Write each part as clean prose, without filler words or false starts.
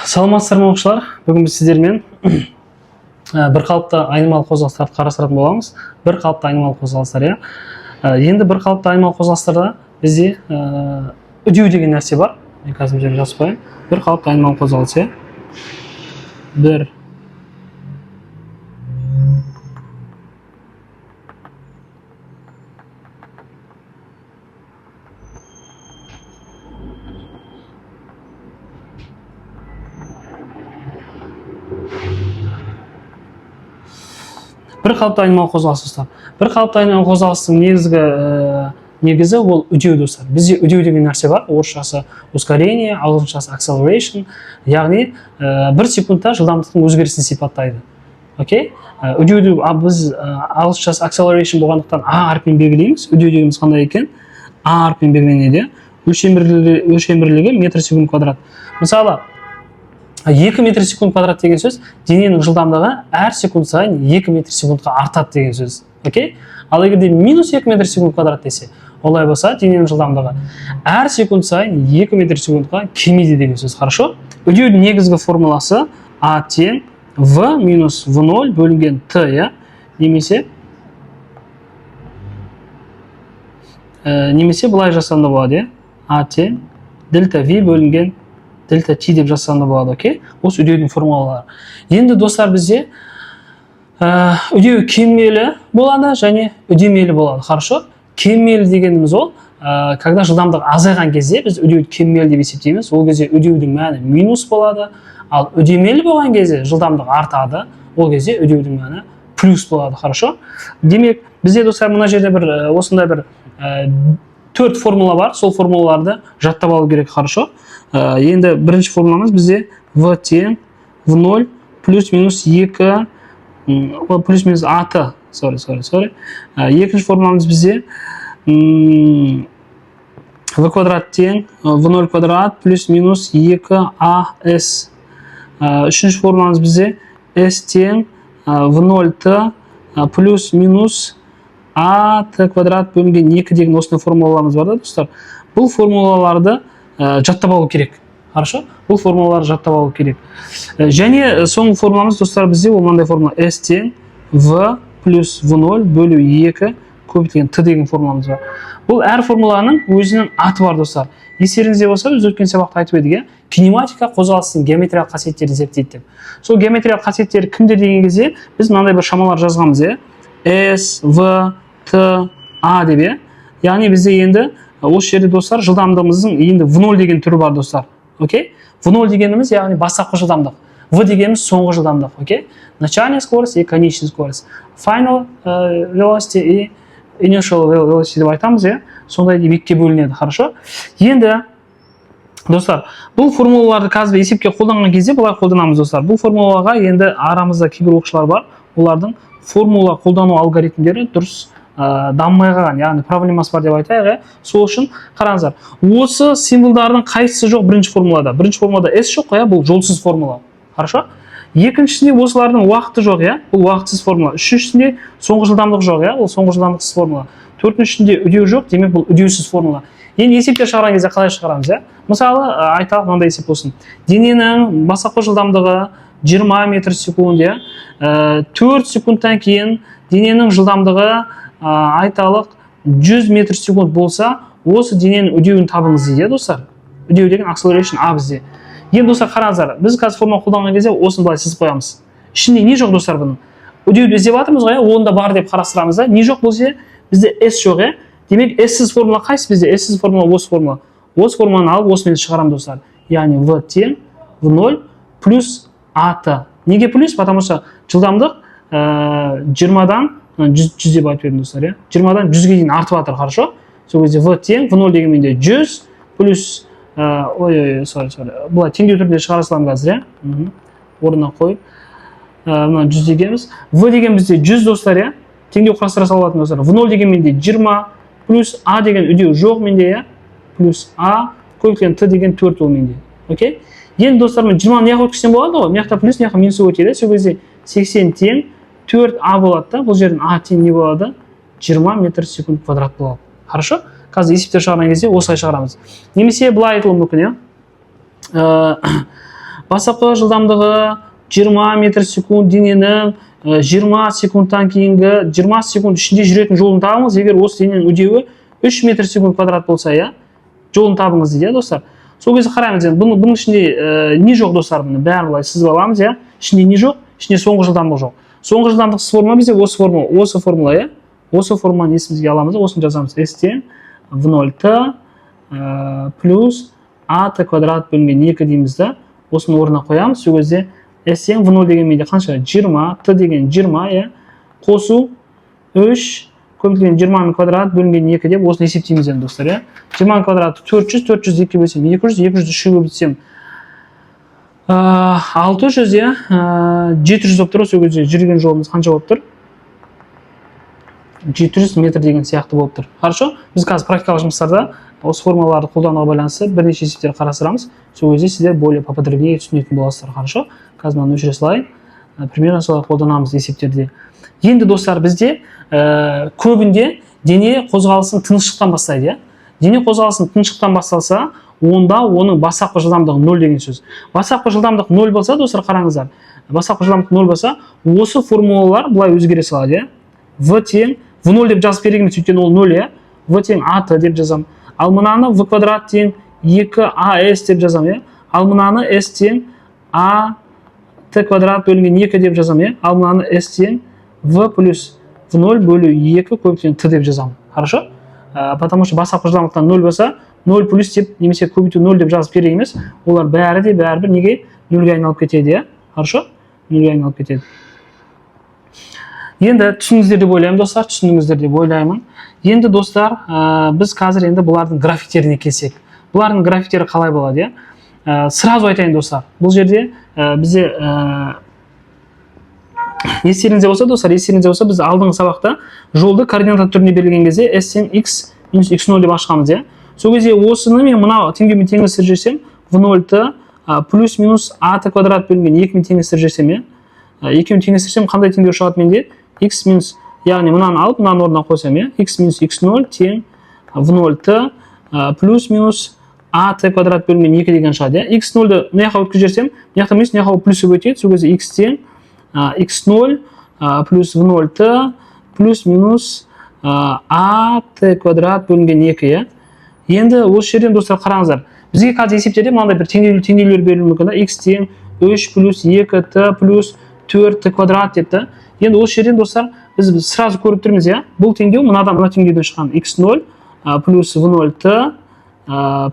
Саламатсыздар ма оқушылар? Бүгін біз сіздермен бір қалыпты айнымалы қозғалыстарды қарастыратын боламыз. Бір қалыпты айнымалы қозғалыстар, иә. Енді бір қалыпты айнымалы қозғалыстарда бізде үдеу деген нәрсе бар. Мен қазір жерге жазып қояйын. Бір қалыпты айнымалы қозғалыс, иә. Бір қалыпты айнымалы қозғалыс достар. Бір қалыпты айнымалы қозғалыстың негізі ол үдеу достар. Бізде үдеу деген нәрсе бар. Орысшасы ускорение, ағылшыншасы acceleration, яғни бір секундта жылдамдықтың өзгерісін сипаттайды. Окей? Үдеуді біз ағылшыншасы acceleration болғандықтан а әрпімен белгілейміз. Үдеу дегеніміз қандай екен? А әрпімен белгіленеді. Өлшем бірлігі метр секунд квадрат. Мысалы 2 метр секунд квадрат деген сөз дененің жылдамдығы әр секунд сайын 2 метр секундқа артады деген сөз. Окей? Ал егерде минус 2 метр секунд квадрат десе, олай болса дененің жылдамдығы әр секунд сайын 2 метр секундқа кемиді деген сөз. Хорошо? Үдеудің негізгі формуласы А тең В минус В0 бөлінген Т, иә? Немесе былай жасағанда болады, иә? А тең дельта V бөлінген дельта T деп жазсаңда болады, окей? Осы үдеудің формулалары. Енді достар бізде үдеу кеммелі болады және үдемелі болады. Хорошо? Кеммелі дегеніміз ол, когда жылдамдық азайған кезде біз үдеуді кеммелі деп есептейміз. Ол кезде үдеудің мәні минус болады, ал үдемелі болған кезде жылдамдық артады. Ол кезде үдеудің мәні плюс болады. Хорошо? Демек, бізде достар мына жерде осындай бір 4 формула бар. Сол формулаларды жаттап алу керек. Хорошо? Енді бірінші формуламыз бізде В тең В0 плюс-минус 2 плюс-минус АТ. Екінші формуламыз бізде В квадрат тең В0 квадрат плюс-минус 2АС. Үшінші формуламыз бізде С тең В0Т плюс-минус АТ квадрат бөлінген 2 деген осындай формулаларымыз бар да, достар. Бұл формулаларды жаттап алу керек. Хорошо? Бұл формулаларды жаттап алу керек. Және соңғы формуламыз достар бізде ол мынандай формула S тең V плюс V0 бөлу 2 көбейтілген Т деген формуламыз бар. Бұл әр формуланың өзінің аты бар достар. Естеріңізде болса, біз өткен сабақта айтып едік, кинематика қозғалыстың геометриялық қасиеттерін зерттейді деп. Сол геометриялық қасиеттері кімдер деген кезде біз мынандай бір шамалар жазғанбыз, S, V, Т, А деп, яғни бізде енді осы жерде достар жылдамдығымыздың енді V0 деген түрі бар достар. Окей? V0 дегеніміз яғни бастапқы жылдамдық. V дегеніміз соңғы жылдамдық. Окей? Начальная скорость и конечная скорость. Final velocity и initial velocity деп айтамыз, сондай деп екіге бөлінеді. Хорошо? Енді достар, бұл формулаларды қазір есепке қолданған кезде былай қолданамыз достар. Бұл формулаға енді арамызда кейбір оқушылар бар. Олардың формула қолдану алгоритмдері дұрыс дамымай қалған, яғни проблемасы бар деп айтайық. Сол үшін қараңыздар. Осы символдардың қайсысы жоқ бірінші формулада? Бірінші формулада S жоқ, бұл жолсыз формула. Хорошо? Екіншісінде осылардың уақыты жоқ, бұл уақытсыз формула. Үшіншісінде соңғы жылдамдық жоқ, ол соңғы жылдамдықсыз формула. Төртіншісінде үдеу жоқ, демек бұл үдеусіз формула. Енді есепке шығарған кезде қалай шығарамыз, Мысалы, айталық мынандай есеп болсын. Дененің бастапқы жылдамдығы 20 метр секунд, 4 секундтан кейін дененің жылдамдығы айталық 100 метр секунд болса, осы дененің үдеуін табыңыз дейді, достар. Үдеу деген acceleration А бізде. Енді достар қараңыздар, біз қазір формула қолданған кезде осыны былай сызып қоямыз. Ішінде не жоқ достар бұның? Үдеуді іздеп жатырмыз ғой, онда бар деп қарастырамыз да. Не жоқ болса, бізде S жоқ, Демек S-сіз формула қайсы бізде? S-сіз формула осы формула. Осы формуланы алып осымен шығарам достар. Яғни V тең V0 плюс АТ. Неге плюс? Потому что жылдамдық 20-дан 100 деп айтып едім достар, 20-дан 100-ге дейін артып жатыр, хорошо? Сол кезде V тең V0 дегенменде 100 плюс бұлай теңдеу түрінде шығара салам қазір, орнына қойып. Мына 100 дегеніміз. V деген бізде 100 достар, теңдеу құрастыра салатын достар. V0 дегенменде 20 плюс А деген үдеу жоқ менде, плюс А көбейтілген Т деген 4 ол менде. Окей? Енді достар, мен 20-ны неғып өткізсем болады ғой? Мияқта плюс, мияқта минус өтеді. Сол кезде 80 тең 4А болады да. Бұл жердің А тең не болады? 20 метр секунд квадрат болады. Хорошо? Қазір есептер шығарған кезде осылай шығарамыз. Немесе былай айтылуы мүмкін, бастапқы жылдамдығы 20 метр секунд дененің 20 секундтан кейінгі 20 секунд ішінде жүретін жолын табыңыз. Егер осы дененің үдеуі 3 метр секунд квадрат болса, жолын табыңыз дейді, достар. Сол кезде қараймыз, бұның ішінде не жоқ, достар, бұны бәрін былай сызып аламыз, ішінде не жоқ, ішінде соңғы жылдамдық жоқ. Соңғы жылдамдық формула бізде осы формула, осы формуланы есімізге аламыз, осыны жазамыз. S тең V0T плюс AT квадрат бөлінген 2 дейміз да, осыны орнына қоямыз. Сол кезде S тең V0 деген менде қанша? 20, T деген 20, қосу 3 көбейтілген 20 квадрат бөлінген 2 деп осыны есептейміз енді, достар. 20 квадраты 400, 400 2 бөлсем 200, 200 3 көбейтсем 600, 700 болып тұр. Сол кезде жүрген жолымыз қанша болып тұр? 700 метр деген сияқты болып тұр. Хорошо? Біз қазір практикалық жұмыстарда осы формулаларды қолдануға байланысты бірнеше есептер қарастырамыз. Сол кезде сіздер более поподробнее түсінетін боласыздар. Хорошо? Қазір мынаны өшіре салайын. Примерно солай қолданамыз есептерде. Енді, достар, бізде көбінде дене қозғалысын тыныштықтан бастайды. Дене қозғалысын тыныштықтан басталса, онда оның бастапқы жылдамдығы 0 деген сөз. Бастапқы жылдамдық 0 болса, достар, қараңыздар. Бастапқы жылдамдық 0 болса, осы формулалар былай өзгере салады. V тең V0 деп жазып берген, сөйткен ол 0, V тең AT деп жазам. Ал мынаны V квадрат тең 2AS деп жазам, Ал мынаны S тең AT квадрат бөлінген 2 деп жазам, Ал мынаны S тең V плюс V0 бөлу 2 көбейтілген T деп жазам. Хорошо? Потому что бастапқы жылдамдықтан 0 болса, 0 плюс деп немесе көбейту 0 деп жазып керек емес. Олар бәрібір неге 0-ге айналып кетеді, Хорошо? 0-ге айналып кетеді. Енді түсіндіңіздер деп ойлаймын, достар, түсіндіңіздер деп ойлаймын. Енді, достар, біз қазір енді бұлардың графиктеріне келсек. Бұлардың графиктері қалай болады, Сразу айтайын, достар. Бұл жерде бізде естеріңізде болса, достар, біз алдыңғы сабақта жолды координат түрінде берілген кезде S тең X минус X0 деп ашқанбыз, Сол кезде осыны мен мына теңдеумен теңестіріп жіберсем, V0T плюс минус AT квадрат бөлінген 2-мен теңестіріп жіберсем, 2-мен теңестірсем қандай теңдеу шығады менде? X минус, яғни мынаны алып, мынаны орнына қойсам, X минус X0 тең V0T плюс минус AT квадрат бөлінген 2 деген шығады. X0-ды мына жаққа өткізіп жіберсем, мына жақта емес, мына жаққа плюс өтеді. Сол кезде X тең X0 плюс V0T плюс минус AT квадрат бөлінген 2, Енді осы жерден, достар, қараңыздар. Бізге қазір есептерде мынандай бір теңдеулер берілуі мүмкін, X тең 3 плюс 2T плюс 4T квадрат депті. Енді осы жерден, достар, біз сразу көріп тұрмыз, Бұл теңдеу мына теңдеуден шыққан X0 плюс V0T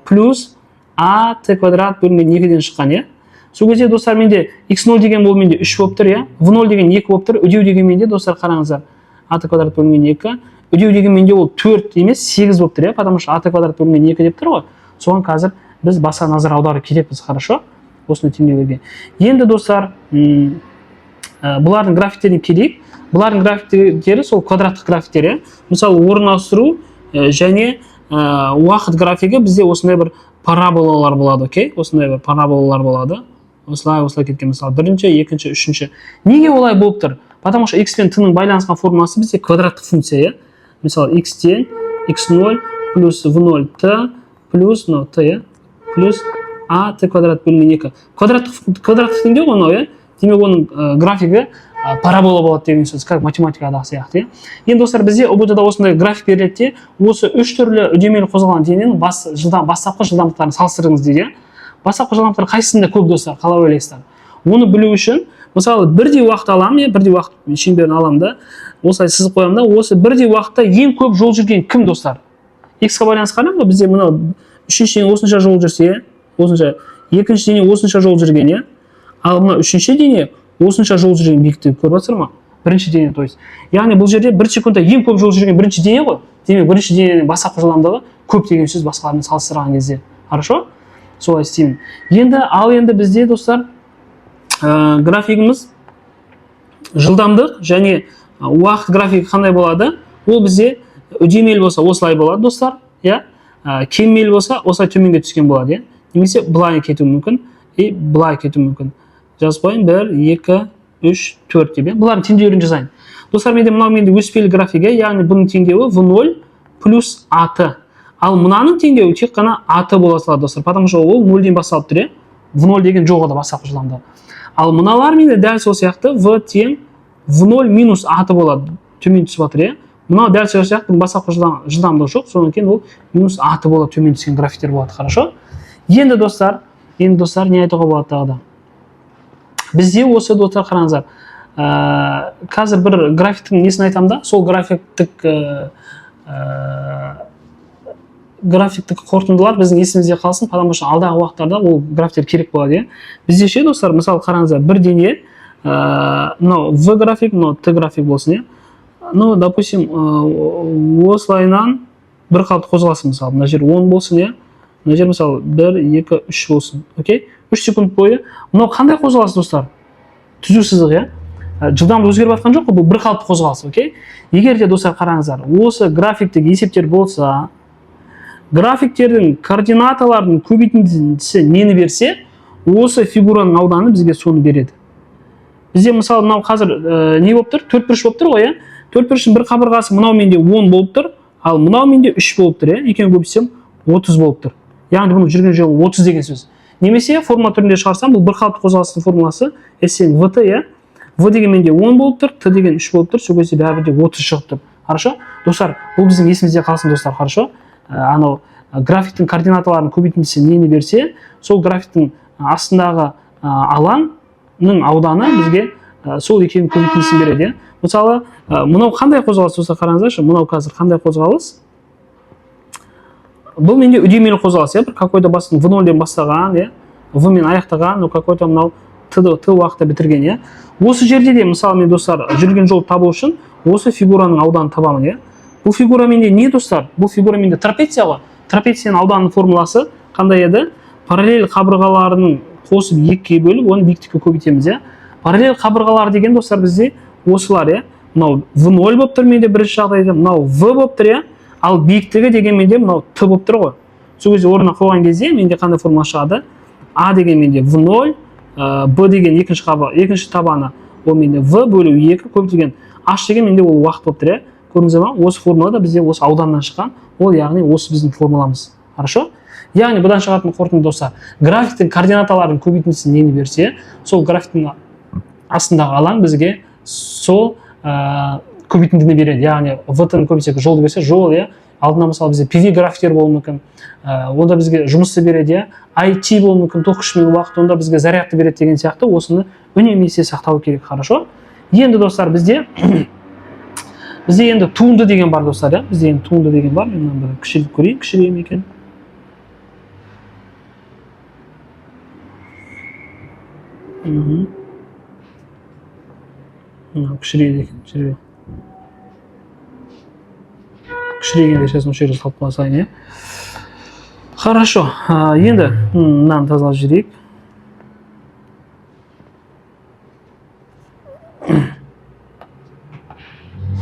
плюс AT квадрат бөлінген 2-ден шыққан, Сол кезде, достар, менде X0 деген бол менде 3 болып тұр, V0 деген 2 болып тұр, үдеу деген менде, достар, қараңыздар, AT квадрат бөлінген 2, үдеу деген менде ол 4 емес 8 болып тұр, потому что AT квадрат бөлінген 2 деп тұр ғой. Соған қазір біз баса назар аудару керекпіз, хорошо? Осыны теңдеулерге. Енді, достар, бұлардың графиктеріне келейік. Бұлардың графиктері сол квадраттық графиктері. Мысалы, орналастыру және уақыт графигі бізде осындай бір параболалар болады, окей? Осындай бір параболалар болады. Осылай кеткен, мысалы, бірінші, екінші, үшінші. Неге олай болып тұр? Потому что X пен T-ның байланысқан формуласы бізде квадраттық функция, Мысалы, X тең X0 плюс V0T плюс T, плюс AT квадрат бөлінген 2. Квадраттық теңдеу ғой, Демек, оның графигі парабола болады деген сөз, как математикадағы сияқты. Енді, достар, бізде ОБТ-да осындай график беріледі, осы 3 түрлі үдемелі қозғалған дененің бастапқы жылдамдықтарын салыстырыңыз дейді. Бастапқы жылдамдықтар қайсысында көп, достар, қалай ойлайсыздар? Оны білу үшін, мысалы, бірдей уақыт аламын, бірдей уақыт шеңберін аламын да, осылай сызып қоямын да, осы бірдей уақытта ең көп жол жүрген кім, достар? X-қа байланысты қараңыз, бізде мынау үшінші дене осынша жол жүрсе, осынша, екінші дене осынша жол жүрген, Ал мына үшінші дене осынша жол жүрген биіктігі көріп отырсыздар ма? Бірінші дене, то есть. Яғни бұл жерде 1 секундта ең көп жол жүрген бірінші дене ғой. Демек, бірінші дененің бастапқы жылдамдығы көп деген сөз басқалармен салыстырған кезде. Хорошо? Солай істеймін. Енді бізде, достар, графигіміз жылдамдық және уақыт графигі қандай болады? Ол бізде үдемелі болса осылай болады, достар. Кеммелі болса осылай төменге түскен болады. Немесе былай кетуі мүмкін, былай кетуі мүмкін. Жазып қойын, 1, 2, 3, 4 деп. Бұлардың теңдеулерін жазайын. Достар, менде өспелі графигі, яғни бұның теңдеуі V0 плюс AT. Ал мынаның теңдеуі тек қана AT бола салады, достар. Потому что ол 0-ден басталып тұр, v0 деген жоқ еді бастапқы жылдамдығы. Ал мыналар менде дәл сол сияқты v тең v0 минус аты болады, төмен түсіп жатыр, иә. Мынау дәл сол сияқты бастапқы жылдамдығы жоқ, содан кейін ол минус аты болады, төмен түскен графиктер болады, хорошо? Енді достар, не айтуға болады тағы да? Бізде осы достар қараңыздар, қазір бір графиктің несін айтам да, сол графиктік қорытындылар біздің есімізде қалсын, потому что алдағы уақыттарда ол графиктер керек болады, иә. Бізде ше достар, мысалы қараңыздар, бір дене, мынау v график, мынау t график болсын, иә. Ну, допустим, осылайынан бір қалыпты қозғалсын, мысалы, мына жер 10 болсын, иә. Мына жер мысалы 1, 2, 3 болсын, окей? 3 секунд бойы. Мынау қандай қозғалыс достар? Түзу сызық, иә. Жылдамдық өзгеріп жатқан жоқ, бұл бір қалыпты қозғалыс, окей? Егер де достар қараңыздар, осы графиктік есептер болса, графиктердің координаталардың көбейтіндісі нені берсе, осы фигураның ауданы бізге соны береді. Бізде мысалы мынау қазір не болып тұр? 4 бұрыш болып тұр ғой, иә? 4 бұрыштың бір қабырғасы мынау менде 10 болып тұр, ал мынау менде 3 болып тұр, иә? Екеуін көбейтсем 30 болып тұр. Яғни бұның жүрген жолы 30 деген сөз. Немесе формула түрінде шығарсам, бұл бір қалыпты қозғалыстың формуласы S тең VT, иә? V деген менде 10 болып тұр, T деген 3 болып тұр, сол кезде бәрібір де 30 шығып тұр. Хорошо? Достар, бұл біздің есімізде қалсын достар, хорошо? Анау графиктің координаталарын көбейтіндісі нені берсе, сол графиктің астындағы алаңның ауданы бізге сол екеуінің көбейтіндісін береді, иә? Мысалы, мынау қандай қозғалыс достар, қараңыздаршы, мынау қазір қандай қозғалыс? Бұл менде үдемелі қозғалыс, иә? Бір какой-то басын v0-ден бастаған, иә? V-мен аяқтаған, какой-то мынау Т уақытта бітірген, иә? Осы жерде де, мысалы, мен достар, жүрген жол табу үшін осы фигураның ауданын табамын, иә? Бұл фигура менде не достар? Бұл фигура менде трапеция ғой. Трапецияның ауданының формуласы қандай еді? Параллель қабырғаларының қосып екіге бөліп, оны биіктікке көбейтеміз, иә? Параллель қабырғалар деген достар бізде осылар, иә? Мынау v0 болып тұр менде бірінші жағдайда, мынау v болып тұр, иә? Ал биіктігі деген менде мынау t болып тұр ғой. Сол кезде орнына қойған кезде менде қандай формула шығады? A деген менде v0, b деген екінші табаны ол менде v бөлу 2 көбейтілген h деген менде ол уақыт болып тұр, иә? Көрдіңіздер ме? Осы формула да бізде осы ауданнан шыққан, ол яғни осы біздің формуламыз. Хорошо? Яғни бұдан шығатын қорытынды достар, графиктің координаталарын көбейтіндісі нені берсе, сол графиктің астындағы алаң бізге сол көбейтіндіні береді. Яғни v-ні көбейтсек жолды берсе, жол, иә? Алдына мысалы бізде PV графиктер болуы мүмкін, онда бізге жұмысты береді, иә? IT болуы мүмкін, ток күшімен уақыт, онда бізге зарядты береді деген сияқты, осыны үнемі есте сақтау керек, хорошо? Енді достар, бізде енді туынды деген бар достар, иә? Бізде енді туынды деген бар, мен мынаны бір кішіліп көрейін, кішірейім екен. Кішірейді екен, кішірейді. Кішірейген версиясын осы жерге салып қойсайын, иә? Хорошо, енді мынаны тазалап жіберейік.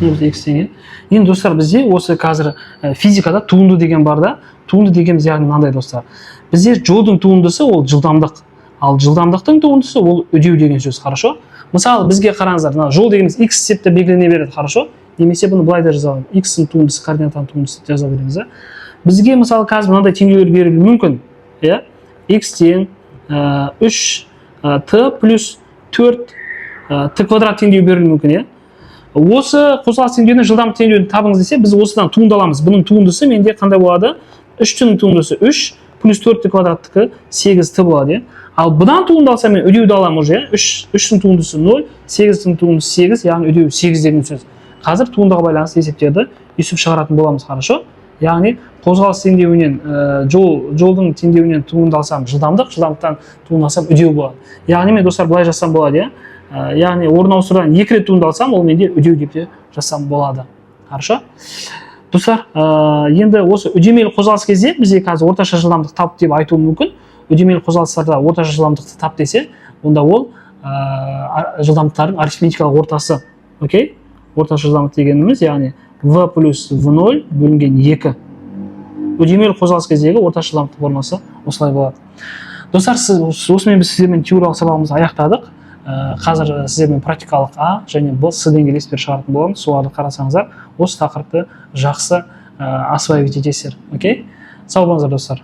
Енді достар, бізде осы қазір физикада туынды деген бар да, туынды дегеніміз яғни мынандай достар. Бізде жолдың туындысы ол жылдамдық, ал жылдамдықтың туындысы ол үдеу деген сөз, хорошо? Мысалы, бізге қараңыздар, жол дегеніміз x есепте белгілене береді, хорошо? Немесе бұны былай да жаза аламын, x-ның туындысы, координатаның туындысы деп жаза береміз, бізге мысалы қазір мынандай теңдеулер берілуі мүмкін, иә? X тең 3t плюс 4t квадрат теңдеуі берілуі мүмкін, иә? Осы қозғалыс теңдеуінің жылдамдық теңдеуін табыңыз десе, біз осыдан туынды аламыз. Бұның туындысы менде қандай болады? 3t-ның туындысы 3 плюс 4t квадраттікі 8t болады, иә? Ал бұдан туынды алсам мен үдеуді аламын уже, 3-тің туындысы 0, 8-тің туындысы 8, яғни үдеу 8 деген сөз. Қазір туындыға байланысты есептерді есіп шығаратын боламыз, хорошо? Яғни қозғалыс теңдеуінен, жолдың теңдеуінен туынды алсам жылдамдық, жылдамдықтан туынды алсам үдеу болады. Яғни мен достар былай жазсам болады, иә? Яғни орын ауыстырудан 2 рет туынды алсам, ол менде үдеу деп те жазсам болады. Хорошо? Достар, енді осы үдемелі қозғалыс кезде бізде қазір орташа жылдамдық тап деп айтуы мүмкін. Үдемелі қозғалыстарда орташа жылдамдықты тап десе, онда ол жылдамдықтардың арифметикалық ортасы. Окей? Орташа жылдамдық дегеніміз, яғни v плюс v0 бөлінген 2. Үдемелі қозғалыс кездегі орташа жылдамдық формасы осылай болады. Достар, осымен біз сіздермен теориялық сабағымызды аяқтадық. Қазір сіздермен практикалық А және Б, С деңгейлі еспер шығаратын боламыз. Соларды қарасаңыздар, осы тақырыпты жақсы освоить етесіздер. Окей? Сау болыңыздар достар.